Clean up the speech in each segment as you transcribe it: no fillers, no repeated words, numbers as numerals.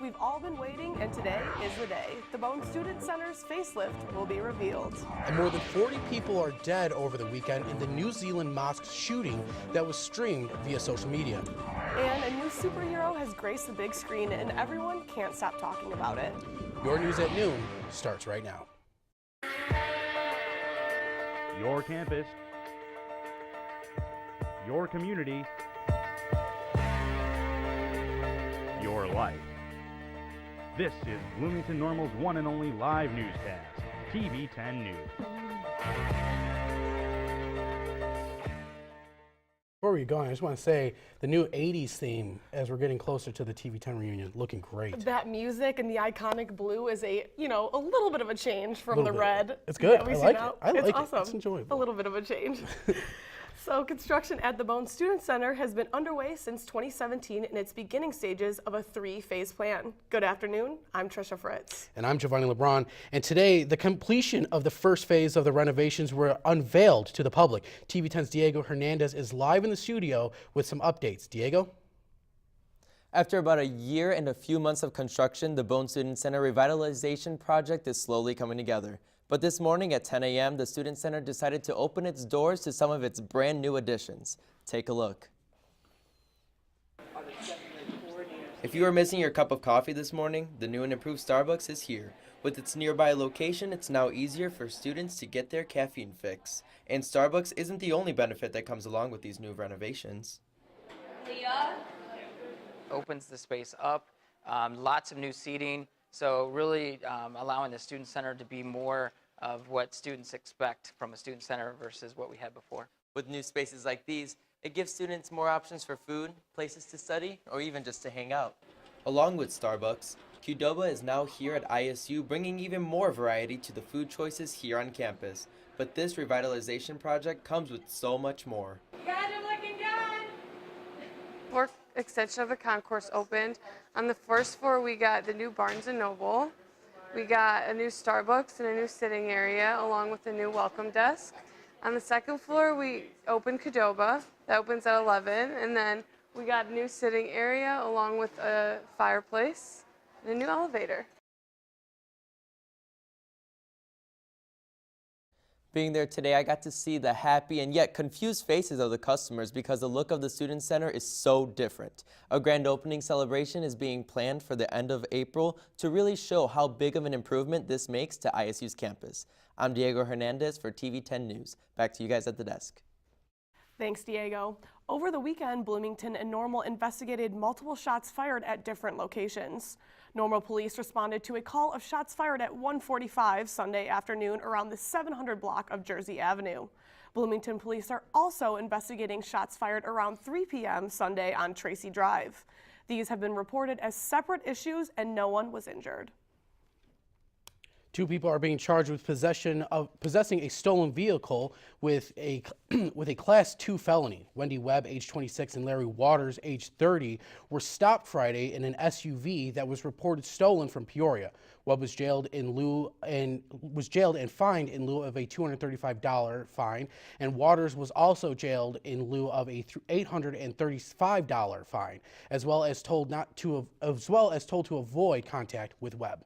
we've all been waiting, and today is the day. The Bone Student Center's facelift will be revealed. And more than 40 people are dead over the weekend in the New Zealand mosque shooting that was streamed via social media. And a new superhero has graced the big screen, and everyone can't stop talking about it. Your News at Noon starts right now. Your campus, your community, your life. This is Bloomington Normal's one and only live newscast, TV 10 News. Before we go on, I just want to say the new 80s theme as we're getting closer to the TV 10 reunion, looking great. That music and the iconic blue is a little bit of a change from the red. It's good. That we I see like now. it. I like it's it. awesome. It's enjoyable. A little bit of a change. So construction at the Bone Student Center has been underway since 2017 in its beginning stages of a 3-phase plan. Good afternoon, I'm Trisha Fritz. And I'm Giovanni LeBron. And today, the completion of the first phase of the renovations were unveiled to the public. TV 10's Diego Hernandez is live in the studio with some updates. Diego? After about a year and a few months of construction, the Bone Student Center revitalization project is slowly coming together. But this morning at 10 a.m., the Student Center decided to open its doors to some of its brand new additions. Take a look. If you are missing your cup of coffee this morning, the new and improved Starbucks is here. With its nearby location, it's now easier for students to get their caffeine fix. And Starbucks isn't the only benefit that comes along with these new renovations. Leah opens the space up, lots of new seating, so really allowing the Student Center to be more of what students expect from a student center versus what we had before. With new spaces like these, it gives students more options for food, places to study, or even just to hang out. Along with Starbucks, Qdoba is now here at ISU, bringing even more variety to the food choices here on campus. But this revitalization project comes with so much more. You guys are looking good. Fourth extension of the concourse opened. On the first floor, we got the new Barnes & Noble. We got a new Starbucks and a new sitting area, along with a new welcome desk. On the second floor, we opened Qdoba. That opens at 11. And then we got a new sitting area, along with a fireplace and a new elevator. Being there today, I got to see the happy and yet confused faces of the customers because the look of the Student Center is so different. A grand opening celebration is being planned for the end of April to really show how big of an improvement this makes to ISU's campus. I'm Diego Hernandez for TV 10 News. Back to you guys at the desk. Thanks, Diego. Over the weekend, Bloomington and Normal investigated multiple shots fired at different locations. Normal police responded to a call of shots fired at 1:45 Sunday afternoon around the 700 block of Jersey Avenue. Bloomington police are also investigating shots fired around 3 p.m. Sunday on Tracy Drive. These have been reported as separate issues and no one was injured. 2 people are being charged with possessing a stolen vehicle with a Class 2 felony. Wendy Webb, age 26, and Larry Waters, age 30, were stopped Friday in an SUV that was reported stolen from Peoria. Webb was jailed and fined in lieu of a $235 fine, and Waters was also jailed in lieu of a $835 fine, as well as told to avoid contact with Webb.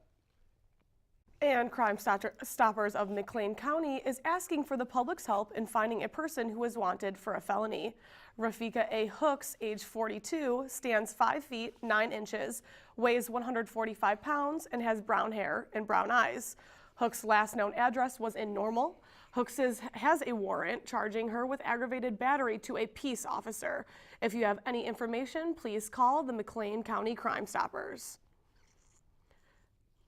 And Crime Stoppers of McLean County is asking for the public's help in finding a person who is wanted for a felony. Rafika A. Hooks, age 42, stands 5 feet 9 inches, weighs 145 pounds, and has brown hair and brown eyes. Hooks' last known address was in Normal. Hooks has a warrant charging her with aggravated battery to a peace officer. If you have any information, please call the McLean County Crime Stoppers.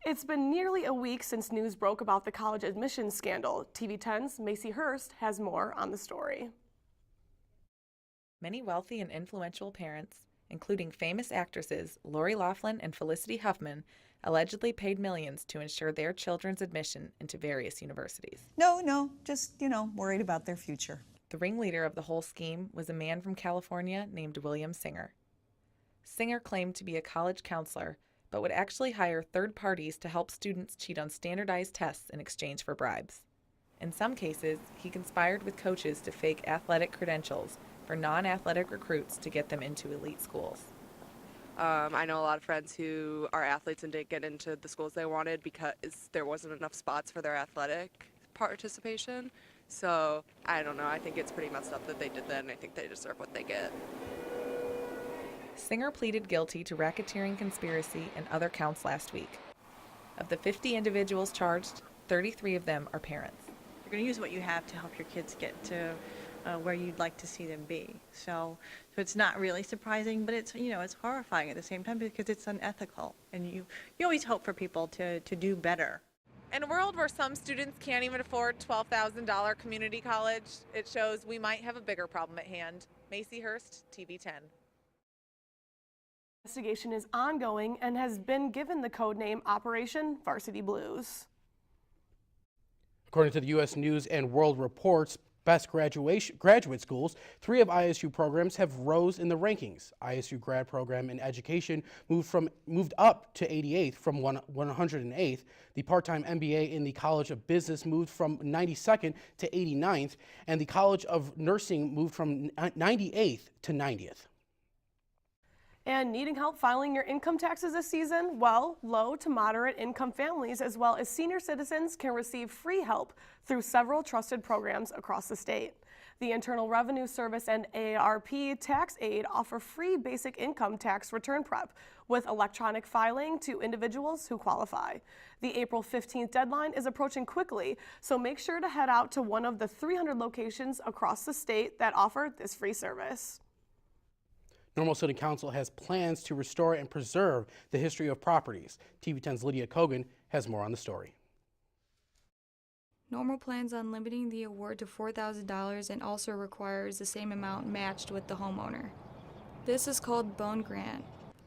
It's been nearly a week since news broke about the college admissions scandal. TV 10's Macy Hurst has more on the story. Many wealthy and influential parents, including famous actresses Lori Loughlin and Felicity Huffman, allegedly paid millions to ensure their children's admission into various universities. No, just, worried about their future. The ringleader of the whole scheme was a man from California named William Singer. Singer claimed to be a college counselor, but would actually hire third parties to help students cheat on standardized tests in exchange for bribes. In some cases, he conspired with coaches to fake athletic credentials for non-athletic recruits to get them into elite schools. I know a lot of friends who are athletes and didn't get into the schools they wanted because there wasn't enough spots for their athletic participation. So I don't know. I think it's pretty messed up that they did that, and I think they deserve what they get. Singer pleaded guilty to racketeering, conspiracy, and other counts last week. Of the 50 individuals charged, 33 of them are parents. You're going to use what you have to help your kids get to where you'd like to see them be. So it's not really surprising, but it's, you know, it's horrifying at the same time because it's unethical, and you always hope for people to do better. In a world where some students can't even afford $12,000 community college, it shows we might have a bigger problem at hand. Macy Hurst, TV 10. Investigation is ongoing and has been given the code name Operation Varsity Blues. According to the U.S. News and World Report's best graduate schools, 3 of ISU programs have rose in the rankings. ISU grad program in education moved up to 88th from 108th. The part-time MBA in the College of Business moved from 92nd to 89th, and the College of Nursing moved from 98th to 90th. And needing help filing your income taxes this season? Well, low to moderate income families as well as senior citizens can receive free help through several trusted programs across the state. The Internal Revenue Service and AARP Tax Aid offer free basic income tax return prep with electronic filing to individuals who qualify. The April 15th deadline is approaching quickly, so make sure to head out to one of the 300 locations across the state that offer this free service. Normal City Council has plans to restore and preserve the history of properties. TV 10's Lydia Kogan has more on the story. Normal plans on limiting the award to $4,000 and also requires the same amount matched with the homeowner. This is called Bone Grant.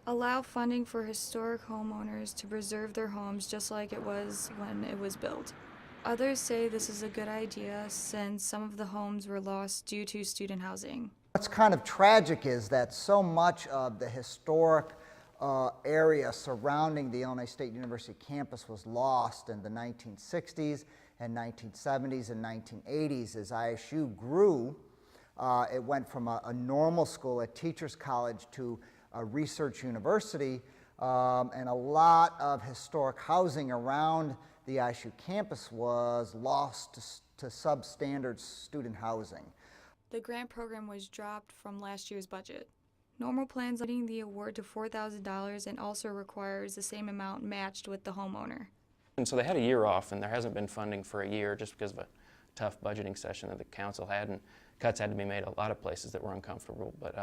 Allow funding for historic homeowners to preserve their homes just like it was when it was built. Others say this is a good idea since some of the homes were lost due to student housing. What's kind of tragic is that so much of the historic area surrounding the Illinois State University campus was lost in the 1960s and 1970s and 1980s. As ISU grew, it went from a normal school, a teacher's college, to a research university, and a lot of historic housing around the ISU campus was lost to substandard student housing. The grant program was dropped from last year's budget. Normal plans limiting the award to $4,000 and also requires the same amount matched with the homeowner. And so they had a year off, and there hasn't been funding for a year just because of a tough budgeting session that the council had, and cuts had to be made a lot of places that were uncomfortable. But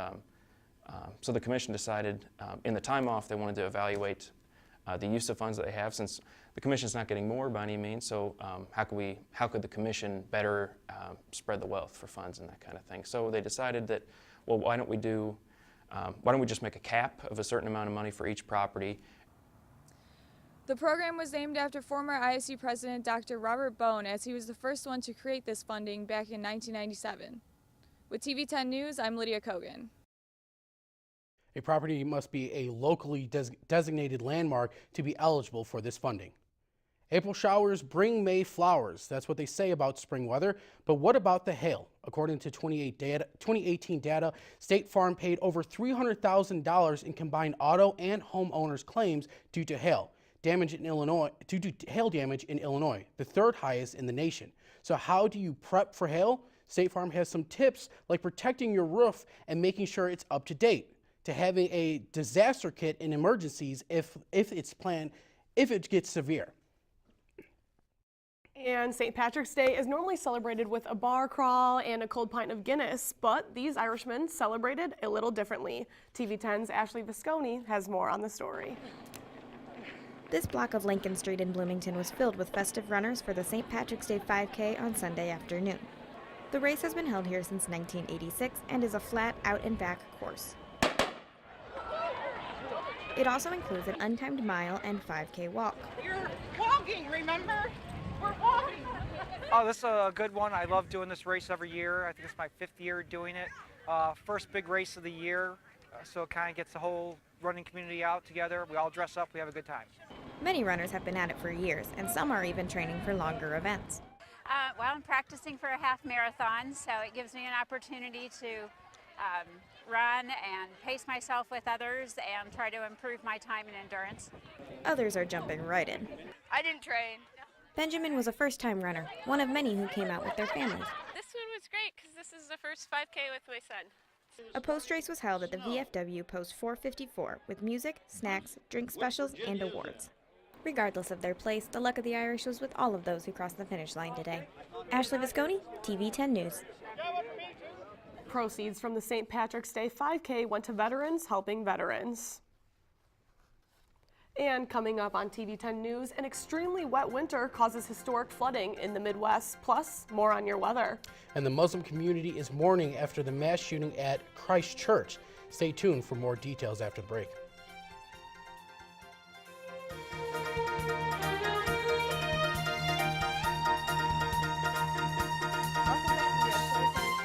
so the commission decided in the time off they wanted to evaluate the use of funds that they have, since the commission's not getting more by any means. So how could the commission better spread the wealth for funds and that kind of thing? So they decided that, well, why don't we just make a cap of a certain amount of money for each property. The program was named after former ISU President Dr. Robert Bone, as he was the first one to create this funding back in 1997. With TV 10 News, I'm Lydia Kogan. A property must be a locally designated landmark to be eligible for this funding. April showers bring May flowers. That's what they say about spring weather. But what about the hail? According to 2018 data, State Farm paid over $300,000 in combined auto and homeowners claims due to hail damage in Illinois, the third highest in the nation. So how do you prep for hail? State Farm has some tips like protecting your roof and making sure it's up to date, to having a disaster kit in emergencies if it gets severe. And St. Patrick's Day is normally celebrated with a bar crawl and a cold pint of Guinness, but these Irishmen celebrated a little differently. TV 10's Ashley Visconti has more on the story. This block of Lincoln Street in Bloomington was filled with festive runners for the St. Patrick's Day 5K on Sunday afternoon. The race has been held here since 1986 and is a flat out-and-back course. It also includes an untimed mile and 5K walk. You're walking, remember? We're walking. Oh, this is a good one. I love doing this race every year. I think it's my 5th year doing it. First big race of the year, so it kind of gets the whole running community out together. We all dress up, we have a good time. Many runners have been at it for years, and some are even training for longer events. Well, I'm practicing for a half marathon, so it gives me an opportunity to run and pace myself with others and try to improve my time and endurance. Others are jumping right in. I didn't train. Benjamin was a first-time runner, one of many who came out with their families. This one was great because this is the first 5K with my son. A post race was held at the VFW Post 454 with music, snacks, drink specials, and awards. Regardless of their place, the luck of the Irish was with all of those who crossed the finish line today. Ashley Visconti, TV 10 News. Proceeds from the St. Patrick's Day 5K went to veterans helping veterans. And coming up on TV 10 News, an extremely wet winter causes historic flooding in the Midwest. Plus, more on your weather. And the Muslim community is mourning after the mass shooting at Christ Church. Stay tuned for more details after the break.